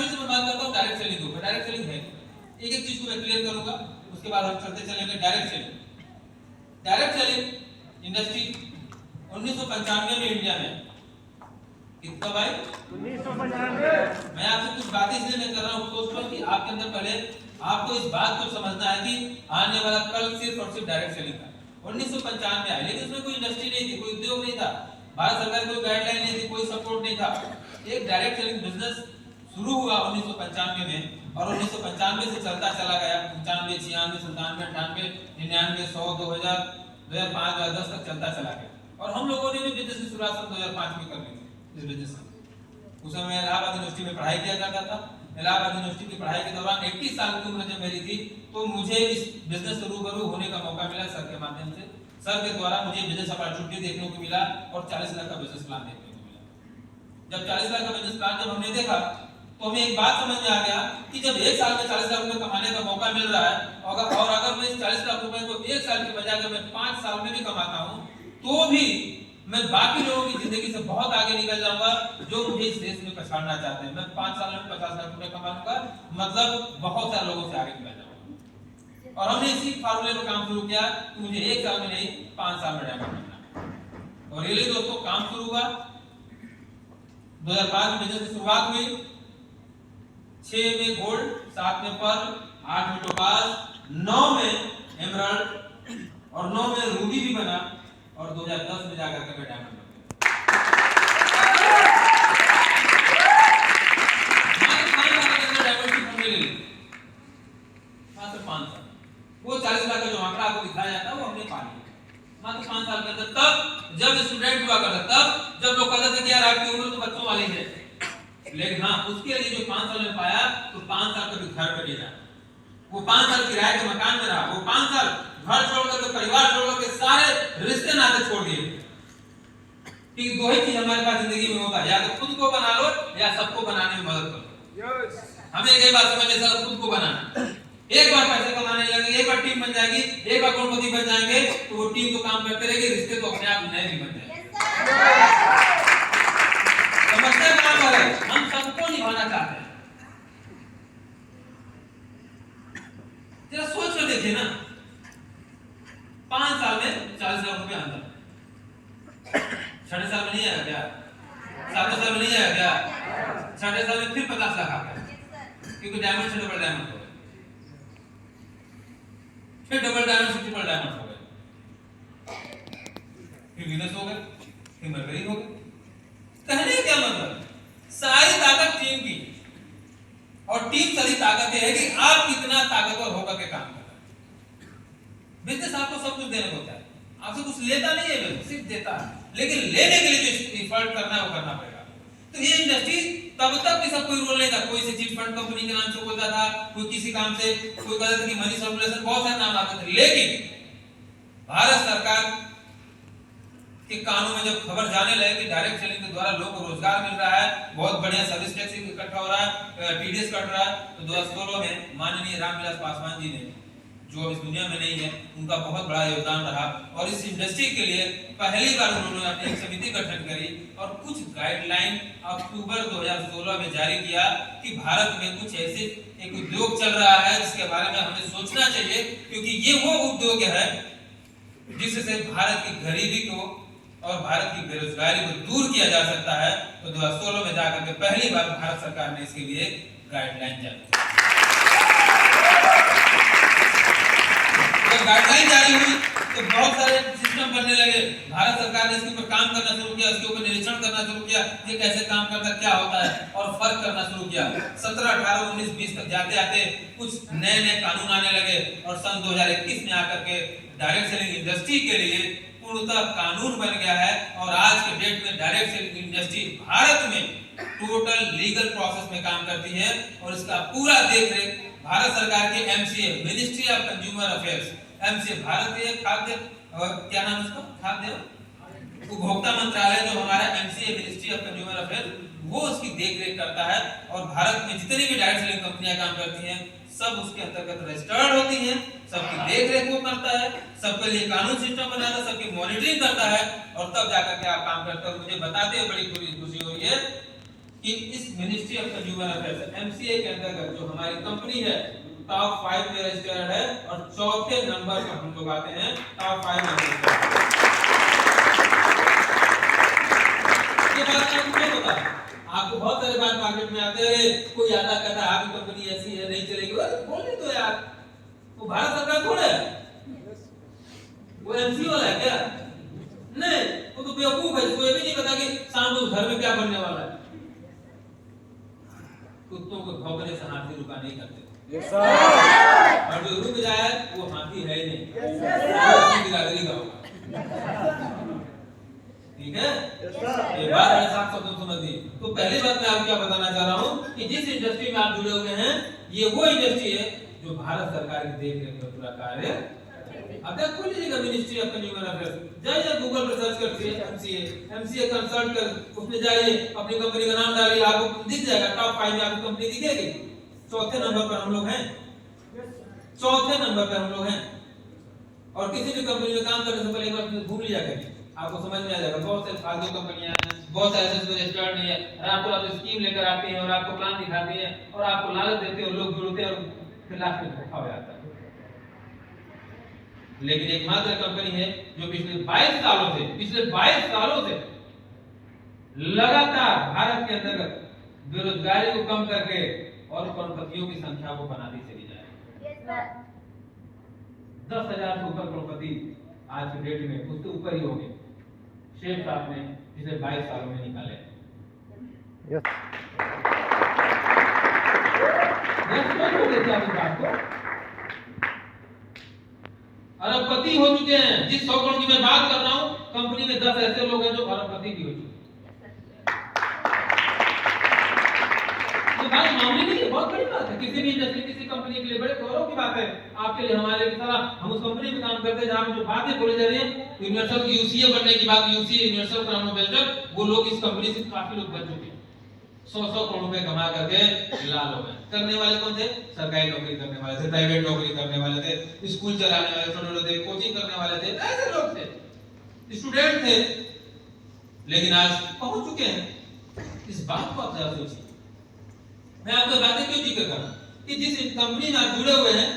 फिर से मैं बात करता हूँ डायरेक्ट सेलिंग के ऊपर। डायरेक्ट सेलिंग है, एक एक चीज को मैं क्लियर करूंगा, उसके बाद हम चलते चलेंगे। Direct selling, direct selling industry 1995 में इंडिया में कितना भाई 1995। मैं आपसे कुछ बातें इसलिए मैं कर रहा हूँ दोस्तों कि आपके अंदर पहले आपको इस बात को समझना है कि आने वाला कल सिर्फ और सिर्फ डायरेक्ट सेलिंग का 1995 में आया, लेकिन उसमें कोई इंडस्ट्री नहीं थी, कोई उद्योग नहीं था, भारत सरकार कोई गाइडलाइन नहीं थी, कोई सपोर्ट नहीं था। एक डायरेक्ट सेलिंग बिजनेस शुरू हुआ 1995 में और 1995 से चलता चला गया 95, 96, 97, 98, 99, 100, 2000, 2005, 2010 तक चलता चला गया। और हम लोगों ने भी बिजनेस की शुरुआत 2005 में कर ली थी इस बिजनेस में। उस समय मैं इलाहाबाद यूनिवर्सिटी में पढ़ाई किया करता था। इलाहाबाद यूनिवर्सिटी की पढ़ाई के दौरान 21 साल की उम्र जब मेरी थी तो मुझे इस बिजनेस से रूबरू होने का मौका मिला सर के माध्यम से। सर के द्वारा मुझे बिजनेस अपॉर्चुनिटी देखने को मिला और 40 लाख का बिजनेस प्लान देखने को मिला। जब 40 लाख का बिजनेस प्लान जब हमने देखा तो हमें एक बात समझ में आ गया कि जब एक साल में 40 लाख रुपए कमाने का मौका मिल रहा है और अगर मैं इस 40 लाख रुपए को एक साल की बजाय अगर मैं 5 साल में भी कमाता हूँ तो भी मैं बाकी लोगों की जिंदगी से बहुत आगे निकल जाऊंगा जो मुझे इस देश में पछाड़ना चाहते हैं। मैं 5 साल में 50 लाख रुपए कमा लूंगा, मतलब बहुत सारे लोगों से आगे निकल जाऊंगा। और हमने इसी फार्मूले पर काम शुरू किया कि मुझे एक साल में नहीं 5 साल में डायमंड बनना। और रियली दोस्तों काम शुरू हुआ। 2005 में बिजनेस की शुरुआत हुई। 6 में गोल्ड, 7 में पर्ल, 8 में टोपाज, 9 में एमराल्ड और 9 में रूबी भी बना और 2010 में जाकर के मैं डायमंड बन गया। मात्र 5 साल। वो 40 लाख का जो आंकड़ा आपको दिखाया जाता है वो हमने पा लिया मात्र 5 साल के अंदर। तब जब स्टूडेंट हुआ करता, तब जब लोग कहते थे कि यार आपकी उम्र तो बच्चों वाली है, लेकिन हाँ उसके लिए जो 5 साल में पाया तो 5 साल कभी घर पे नहीं रहा, वो 5 साल किराए के मकान में रहा, वो 5 साल घर छोड़कर के परिवार छोड़कर के सारे रिश्ते नाते छोड़ दिए। कि दो ही चीज हमारे पास जिंदगी में होता है, या तो खुद को बना लो या सबको बनाने में मदद करो। हमें एक बात समझ में खुद को बनाना। एक बार पैसे कमाने लगेंगे, एक बार टीम बन जाएगी, एक बार करोड़पति बन जाएंगे तो वो टीम तो काम करते रहेगी, रिश्ते तो अपने आप नए भी बन जाएंगे। समझते कहां है? हम सबको निभाना चाहते हैं। जरा सोच कर देखिए ना, 5 साल में 40 लाख रुपए अंदर, 6 साल में नहीं आया क्या? 7 साल में नहीं आया क्या? 6 साल में फिर 50 लाख आ गया, क्योंकि डायमंड से डबल डायमंड हो गए, फिर डबल डायमंड से ट्रिपल डायमंड हो गए, फिर वीनस हो गए, फिर मरकरी हो गए। कहने क्या मतलब? सारी ताकत टीम की, और टीम सारी ताकत है कि आप कितना ताकतवर होकर के काम करते हैं। बिजनेस आपको सब कुछ देने को होता है, आपसे कुछ लेता नहीं है, सिर्फ देता है, लेकिन लेने के लिए जो एफर्ट करना है वो करना पड़ेगा। तो ये इंडस्ट्री तब तक भी सब कोई रोल नहीं था। कोई से चिट फंड कंपनी के नाम से बोलता था, कोई किसी काम से, कोई कहता था कि मनी सर्कुलेशन, बहुत सारे नाम आते थे। लेकिन भारत सरकार के कानून में जब खबर जाने लगे कि डायरेक्ट सेलिंग के द्वारा लोगों को रोजगार मिल रहा है, बहुत बढ़िया सर्विस टैक्स इकट्ठा हो रहा है, टीडीएस कट रहा है, तो 2016 में माननीय रामविलास पासवान जी ने, जो अब इस दुनिया में नहीं है, उनका बहुत बड़ा योगदान रहा और इस इंडस्ट्री के लिए पहली बार उन्होंने अपनी एक समिति गठन करी और कुछ गाइडलाइन अक्टूबर 2016 में जारी किया कि भारत में कुछ ऐसे एक उद्योग चल रहा है जिसके बारे में हमें सोचना चाहिए, क्योंकि ये वो उद्योग है जिससे भारत की गरीबी को और भारत की बेरोजगारी को दूर किया जा सकता है। तो 2016 में जाकर के पहली बार भारत सरकार ने इसके लिए गाइडलाइन जारी की। गाइडलाइन जारी हुई तो बहुत सारे सिस्टम बनने लगे। भारत सरकार ने इसके ऊपर काम करना शुरू किया, इसके ऊपर निरीक्षण करना शुरू किया, ये कैसे काम करता है, क्या होता है, और फर्क करना शुरू किया। 17, 18, 19, 20 तक जाते आते कुछ नए नए कानून आने लगे और सन 2021 में आकर के डायरेक्ट सेलिंग इंडस्ट्री के लिए पूर्णतः कानून बन गया है। और आज के डेट में डायरेक्ट सेलिंग इंडस्ट्री भारत में टोटल लीगल प्रोसेस में काम करती है और इसका पूरा देखरेख भारत सरकार के MCA, ministry of consumer affairs, MCA भारतीय खाद्य और क्या नाम उसका, खाद्य उपभोक्ता मंत्रालय, जो हमारा MCA ministry of consumer affairs, वो उसकी देखरेख करता है। और भारत में जितनी भी डायरेक्ट सेलिंग कंपनियां काम करती हैं सब उसके अंतर्गत रजिस्टर्ड होती हैं, सबकी देखरेख वो करता है, सबके लिए कानून सिस्टम बनाता है, सबकी मॉनिटरिंग करता है और तब जाकर के आप काम करते हो। मुझे बताते हुए बड़ी खुशी हो रही है कि इस ministry of consumer affairs MCA के अंतर्गत जो हमारी कंपनी है टॉप 5 में रजिस्टर्ड है और चौथे नंबर पर हम लोग आते हैं टॉप 5 में रजिस्टर्ड। ये बात आपको क्या पता है? आपको बहुत सारे बात मार्केट में आते हैं, कोई आधा कहता है आपकी कंपनी ऐसी है नहीं चलेगी, बोलने दो यार, वो भारत सरकार थोड़ा है, वो एमसीए वाला है क्या? नहीं, वो तो बेवकूफ है, इसको ये भी नहीं पता कि शाम को घर में क्या बनने वाला है। कुत्तों को भौंकने से हाथी रुका नहीं करते। Yes sir. और जो रुक जाए वो हाथी है ही नहीं। Yes sir. बिरादरी का होगा। ठीक है? Yes sir. ये बात है, साफ साफ तुम समझिए। तो पहली बात मैं आपको क्या बताना चाह रहा हूँ कि जिस इंडस्ट्री में आप जुड़े हुए हैं, ये वो इंडस्ट्री है जो भारत सरकार की देख-रेख में पूरा कार्य। अब तक खोल लीजिएगा मिनिस्ट्री ऑफ कंज्यूमर अफेयर्स, जाइए गूगल पर सर्च करके एमसीए कंसल्ट कर, उसमें जाइए अपनी कंपनी का नाम डालिए, आपको दिख जाएगा टॉप 5 में आपकी कंपनी दिखेगी। चौथे नंबर पर हम लोग हैं, चौथे नंबर पर हम लोग हैं। और किसी भी कंपनी में काम करने से पहले एक बार घूम लिया करिए, आपको समझ में आ जाएगा। बहुत से फालतू कंपनियां हैं, बहुत सारे ऐसे रजिस्टर्ड नहीं है, आपको आप स्कीम लेकर आते हैं और आपको प्लान दिखाते हैं और आपको लालच देते हैं और लोग जुड़ते हैं और फिर लास्ट में धोखा हो जाता है। लेकिन एकमात्र कंपनी है जो पिछले 22 सालों से लगातार भारत के अंतर्गत बेरोजगारी को कम करके और करोड़पतियों की संख्या को बनाती चली जा रही है। 10,000 से ऊपर करोड़पति आज के डेट में, उससे ऊपर ही हो गए। शेख साहब ने पिछले 22 सालों में निकाले। अरबपति हो चुके हैं। जिस 100 करोड़ की मैं बात कर रहा हूं, कंपनी में 10 ऐसे लोग हैं जो अरबपति भी हो चुके हैं। ये बात मामूली नहीं है, बहुत बड़ी बात है। किसी भी इंडस्ट्री, किसी कंपनी के लिए बड़े गौरव की बात है। आपके लिए, हमारे लिए सारा, हम उस कंपनी में काम करते हैं जहां जो बातें बोली जा रही है, यूनिवर्सल यूसीए बनने की बात, यूसीए यूनिवर्सल क्राउन वेल्डर, वो लोग इस कंपनी से काफी लोग बन चुके हैं। 100 करोड़ रुपए कमा करके लाल हो गए। करने वाले कौन थे? सरकारी नौकरी करने वाले थे, प्राइवेट नौकरी करने वाले थे, स्कूल चलाने वाले छोटे थे, कोचिंग करने वाले थे, ऐसे लोग थे, स्टूडेंट थे। लेकिन आज पहुंच चुके हैं। इस बात को आप जरा सोचिए। मैं आपको बातें क्यों जिक्र कर रहा हूं कि जिस कंपनी में आप जुड़े हुए हैं,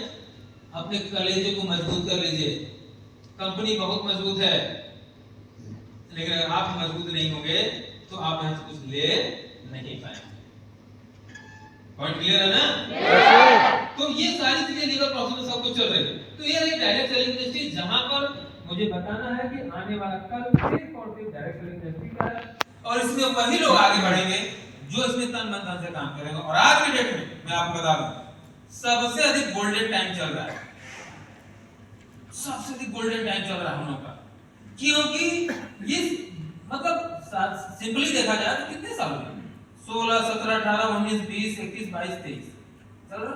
अपने कलेजे को मजबूत कर लीजिए। कंपनी बहुत मजबूत है, लेकिन अगर आप मजबूत नहीं होंगे तो आप यहां से कुछ ले नहीं पाएंगे। पॉइंट क्लियर है ना? तो ये सारी चीजें लीगल प्रोसेस में सब कुछ चल रही है। तो ये एक डायरेक्ट सेलिंग इंडस्ट्री, जहां पर मुझे बताना है कि आने वाला कल सिर्फ और सिर्फ डायरेक्ट सेलिंग इंडस्ट्री का है, और इसमें वही लोग आगे बढ़ेंगे जो इसमें तन मन धन से काम करेंगे। और आज के डेट में मैं आपको बता दूं, सबसे अधिक गोल्डन टाइम चल रहा है, सबसे अधिक गोल्डन टाइम चल रहा है हम लोग का। क्योंकि ये मतलब सिंपली देखा जाए तो कितने साल हुए? 16, 17, 18, 19, 20, 21, 22, 23 चल रहा,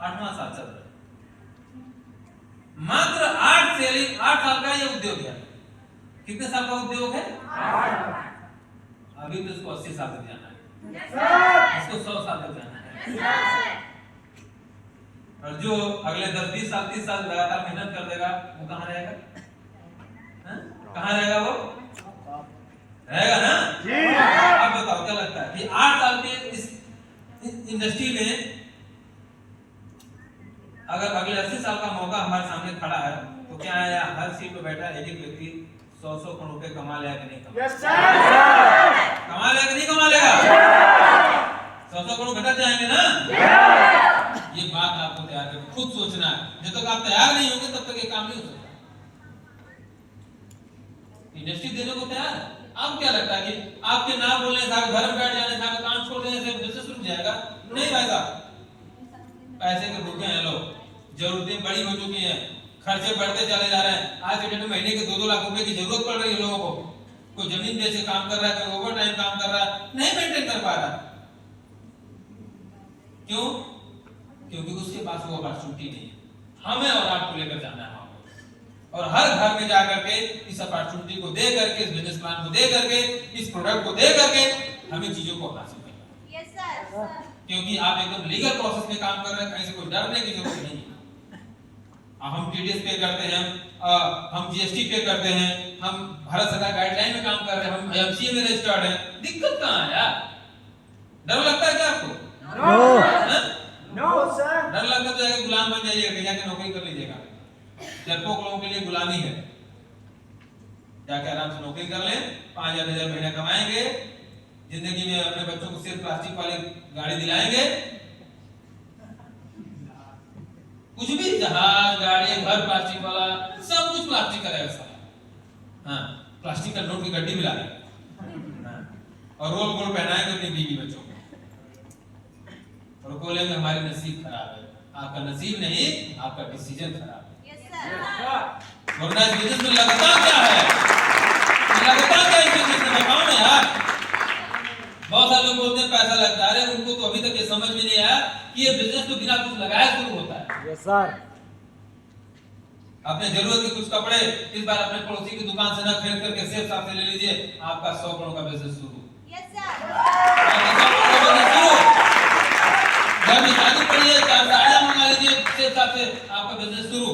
8वां साल चल रहा। मात्र 8 साल का ये उद्योग है। कितने साल का उद्योग है? 8। अभी तो इसको 80 साल तक जाना है, इसको 100 साल तक जाना है। और जो अगले 10, 20 साल, 30 साल लगातार मेहनत कर देगा, वो कहाँ रहेगा? कहाँ रहेगा? वो रहेगा ना? आप बताओ क्या लगता है कि 8 साल के इस इंडस्ट्री में अगर अगले 80 साल का मौका हमारे सामने खड़ा है, तो क्या है हर सीट पे बैठा एक एक व्यक्ति 100 करोड़ रुपए कमा लेगा कि नहीं कमा? Yes sir. कमा लेगा कि नहीं कमा लेगा? 100 करोड़ घटा जाएंगे ना? ये बात आपको तैयार करके खुद सोचना है। जब तक आप तैयार नहीं होंगे तब तक ये काम नहीं हो सकता। इंडस्ट्री देने को तैयार है। आपको क्या लगता है कि आपके ना बोलने से, आप घर में बैठ जाने से, आप काम छोड़ देने से बिजनेस रुक जाएगा? नहीं भाई साहब, पैसे के भूखे हैं लोग, जरूरतें बड़ी हो चुकी हैं, खर्चे बढ़ते चले जा रहे हैं। आज के डेट में महीने के 2-2 लाख रुपए की जरूरत पड़ रही है लोगों को। कोई जमीन बेच के काम कर रहा है, कोई ओवर टाइम काम कर रहा है, नहीं मेंटेन कर पा रहा। क्यों? क्योंकि उसके पास वो अपॉर्चुनिटी नहीं है। हमें और आपको लेकर जाना है और हर घर में जाकर के इस अपॉर्चुनिटी को दे करके, इस बिजनेस प्लान को दे करके, इस प्रोडक्ट को दे करके हमें चीजों को हासिल करना है। Yes sir. क्योंकि आप एकदम लीगल प्रोसेस में काम कर रहे हैं, कहीं से कोई डरने की जरूरत नहीं है। हम टीडीएस पे करते हैं, हम जीएसटी पे करते हैं, हम भारत सरकार गाइडलाइन में काम कर रहे हैं, हम एमसीए में रजिस्टर्ड हैं। दिक्कत कहाँ है यार? डर लगता है क्या आपको? No sir. डर लगता तो जाके गुलाम बन जाइएगा, जाके नौकरी कर लीजिएगा। डरपोक लोगों के लिए गुलामी है। जाके आराम से नौकरी कर लें, 5,000 महीना कमाएंगे, जिंदगी में अपने बच्चों को सिर्फ प्लास्टिक वाली गाड़ी दिलाएंगे, कुछ भी जहाज गाड़ी घर प्लास्टिक वाला सब कुछ प्लास्टिक का रहेगा सारा। हाँ, प्लास्टिक का नोट की गड्डी मिला देंगे और रोल गोल पहनाएंगे अपनी बीवी बच्चों को और बोलेंगे हमारी नसीब खराब है। आपका नसीब नहीं, आपका डिसीजन खराब है। Yes sir. वरना इस बिजनेस में लगता क्या है? लगता क्या इस बिजनेस में? बताओ ना यार। बहुत सारे लोग बोलते हैं पैसा लगता है, अरे उनको तो अभी तक ये समझ में नहीं आया कि ये बिजनेस तो बिना कुछ लगाए शुरू होता है। Yes sir. अपने जरूरत के कुछ कपड़े इस बार अपने पड़ोसी की दुकान से ना खरीद करके सेफ साथ से ले लीजिए, आपका 100 करोड़ का बिजनेस शुरू। Yes sir. घर में शादी पड़ी है, साड़ियां मंगा लीजिए, सेफ साथ से आपका बिजनेस शुरू।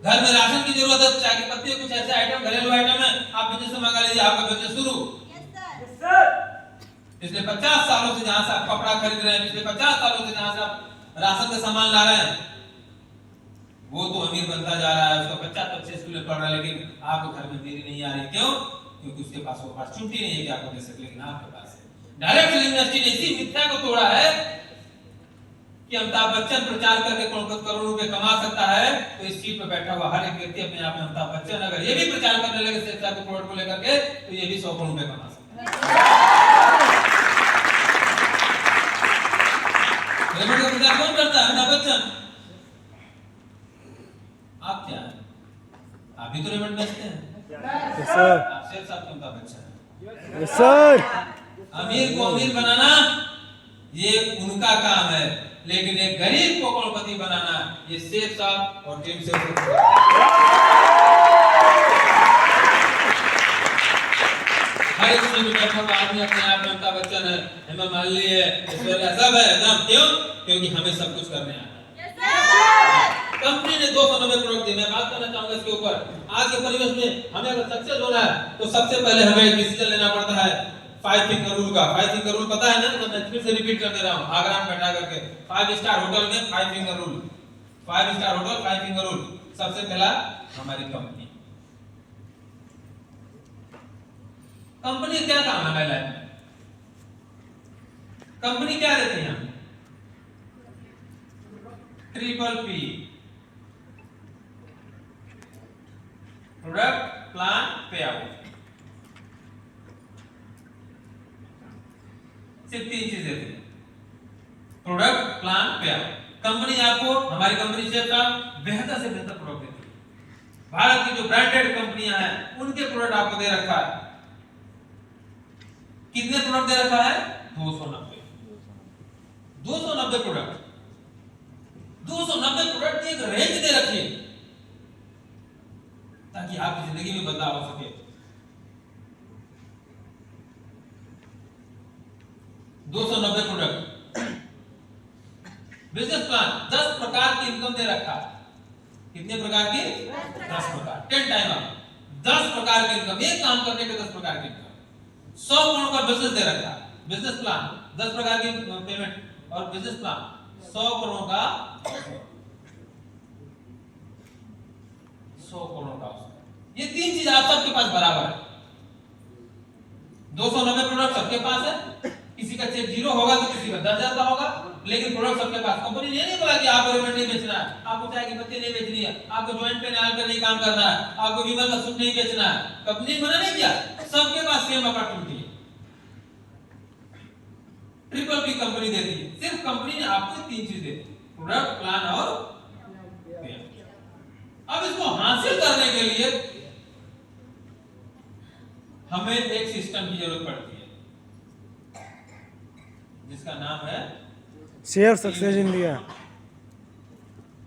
घर में राशन की जरूरत है, चाय की पत्ती, कुछ ऐसे आइटम घरेलू आइटम है, आप बिजनेस से मंगा लीजिए, आपका बिजनेस शुरू। पिछले 50 सालों से जहां से आप कपड़ा खरीद रहे हैं, पिछले 50 सालों से जहां से आप राशन का सामान ला रहे हैं, वो तो अमीर बनता जा रहा है, उसका बच्चा तो अच्छे स्कूल में पढ़ रहा है, लेकिन आपके घर में देरी नहीं आ रही। क्यों? क्योंकि उसके पास वो अपॉर्चुनिटी नहीं है कि आपको दे सके, लेकिन आपके पास है। डायरेक्ट सेलिंग इंडस्ट्री ने इसी मिथ्या को तोड़ा है कि अमिताभ बच्चन प्रचार करके करोड़ों रुपए कमा सकता है, तो इस सीट पर बैठा हुआ हर एक व्यक्ति अपने आप में अमिताभ बच्चन अगर ये भी प्रचार करने लगे सेल्स के प्रोडक्ट को लेकर के, तो ये भी 100 करोड़ रुपए कमा सकता है। रेमंड का प्रचार कौन करता है? अमिताभ बच्चन। आप क्या है? आप भी तो रेमंड बेचते हैं। Yes sir. आप सेल्स आपके अमिताभ बच्चन है। Yes sir. अमीर को अमीर बनाना ये उनका काम है, लेकिन एक गरीब को करोड़पति बनाना ये सेठ साहब और टीम से हर एक सीट में बैठा हुआ आदमी अपने आप में अमिताभ बच्चन है, हेमा मालिनी है, ऐश्वर्या सब है ना। क्यों? क्योंकि हमें सब कुछ करने आता है। कंपनी ने 290 प्रोडक्ट दिए। मैं बात करना चाहूंगा इसके ऊपर। आज के परिवेश में हमें अगर सक्सेस होना है तो सबसे पहले हमें एक डिसीजन लेना पड़ता है 5 फिंगर रूल का। 5 फिंगर रूल पता है ना? तो मैं फिर से रिपीट कर दे रहा हूं, आगरा में बैठा करके 5 स्टार होटल में 5 finger rule. 5 star hotel 5 finger rule. सबसे पहला हमारी कंपनी। कंपनी क्या काम है हमारी लाइफ में? कंपनी क्या देती है हमें? ट्रिपल पी, प्रोडक्ट, प्लान, पे आउट। सिर्फ 3 चीजें देती है, प्रोडक्ट, प्लान, पे आउट। कंपनी आपको, हमारी कंपनी से बेहतर से बेहतर प्रोडक्ट देती है। भारत की जो ब्रांडेड कंपनियां हैं उनके प्रोडक्ट आपको दे रखा है। कितने प्रोडक्ट दे रखा है? 290 प्रोडक्ट। 290 प्रोडक्ट की एक रेंज दे रखी है ताकि आपकी जिंदगी में बदलाव हो सके। 290 प्रोडक्ट। बिजनेस प्लान 10 प्रकार की इनकम दे रखा है। कितने प्रकार की? 10 प्रकार। 10 टाइम आप 10 प्रकार की इनकम, एक काम करने के 10 प्रकार की इनकम। 100 करोड़ का बिजनेस दे रखा है। बिजनेस प्लान 10 प्रकार की पेमेंट और बिजनेस प्लान 100 करोड़ का 100 करोड़ का। ये 3 चीज आप सबके पास बराबर है। 290 प्रोडक्ट सबके पास है। किसी का चेक 0 होगा तो किसी का 10,000 का होगा, लेकिन प्रोडक्ट सबके पास। कंपनी ने नहीं बोला कि आपको रेमंड नहीं बेचना है, आपको चाय की पत्ती नहीं बेचनी है, आपको जॉइंट पेन आयल पे नहीं काम करना है, आपको विमल का सूट नहीं बेचना है। कंपनी मना नहीं किया, सबके पास सेम अपॉर्चुनिटी है। ट्रिपल पी कंपनी देती है। सिर्फ कंपनी ने आपको 3 चीज देती है, प्रोडक्ट, प्लान और पे। अब इसको हासिल करने के लिए हमें एक सिस्टम की जरूरत पड़ती है जिसका नाम है शेयर सक्सेस इंडिया।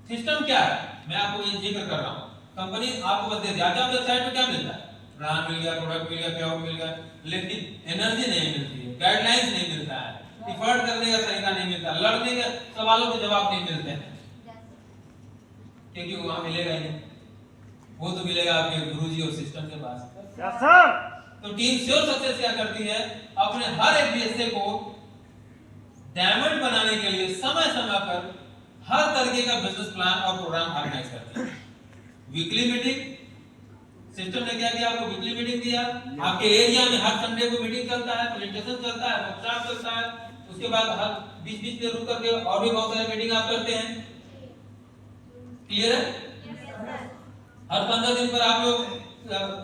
सिस्टम क्या है? मैं आपको ये जिक्र कर रहा हूं। कंपनी आपको बस दे दी, आज वेबसाइट पे क्या मिलता है? ब्रांड मिल गया, प्रोडक्ट मिल गया, पे आउट मिल गया, लेकिन एनर्जी नहीं मिलती है, गाइडलाइंस नहीं मिलता है, इफर्ट करने का तरीका नहीं मिलता, लड़ने के सवालों के जवाब नहीं मिलते हैं। क्योंकि वहां मिलेगा ही नहीं, वो तो मिलेगा आपके गुरुजी और सिस्टम के पास। Yes sir. तो टीम श्योर सक्सेस क्या करती है, अपने हर एक बीएसए को डायमंड बनाने के लिए समय समय पर हर तरीके का बिजनेस प्लान और प्रोग्राम ऑर्गेनाइज करती है। वीकली मीटिंग, सिस्टम ने क्या किया, आपको वीकली मीटिंग दिया, आपके एरिया में हर संडे को मीटिंग चलता है, प्रेजेंटेशन चलता है, वर्कशॉप चलता है, उसके बाद हर बीच में रुक करके और भी बहुत सारे मीटिंग आप करते हैं। क्लियर है? हर 15 दिन पर आप लोग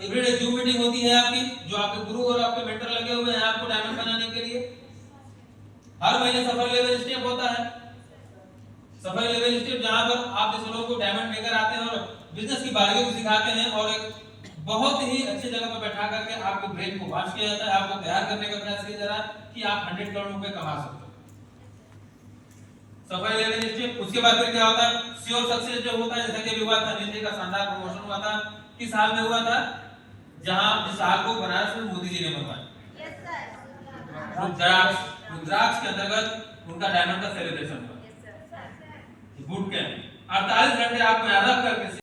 एवरीडे जूम मीटिंग होती है आपकी, जो आपके गुरु और आपके मेंटर लगे हुए हैं आपको डायमंड बनाने के लिए। हर महीने सफर लेवल स्टेप होता है, सफर लेवल स्टेप जहां पर आप जैसे लोगों को डायमंड मेकर आते हैं और बिजनेस की बारीकियों को सिखाते हैं और एक बहुत ही अच्छी जगह पर बैठा करके आपके ब्रेन को वॉश किया जाता है, आपको तैयार करने का प्रयास किया जा रहा है कि आप 100 करोड़ रुपए कमा सकते हो। सफर लेवल स्टेप, उसके बाद फिर क्या होता है, श्योर सक्सेस जो होता है, जैसा कि हुआ था नीति का शानदार प्रमोशन हुआ था, किस साल में हुआ था, जहां जिस साल को बनारस में मोदी जी ने बनवाया, रुद्राक्ष के अंतर्गत उनका डायमंड का सेलिब्रेशन हुआ, बूट कैंप 48 घंटे आपको याद करके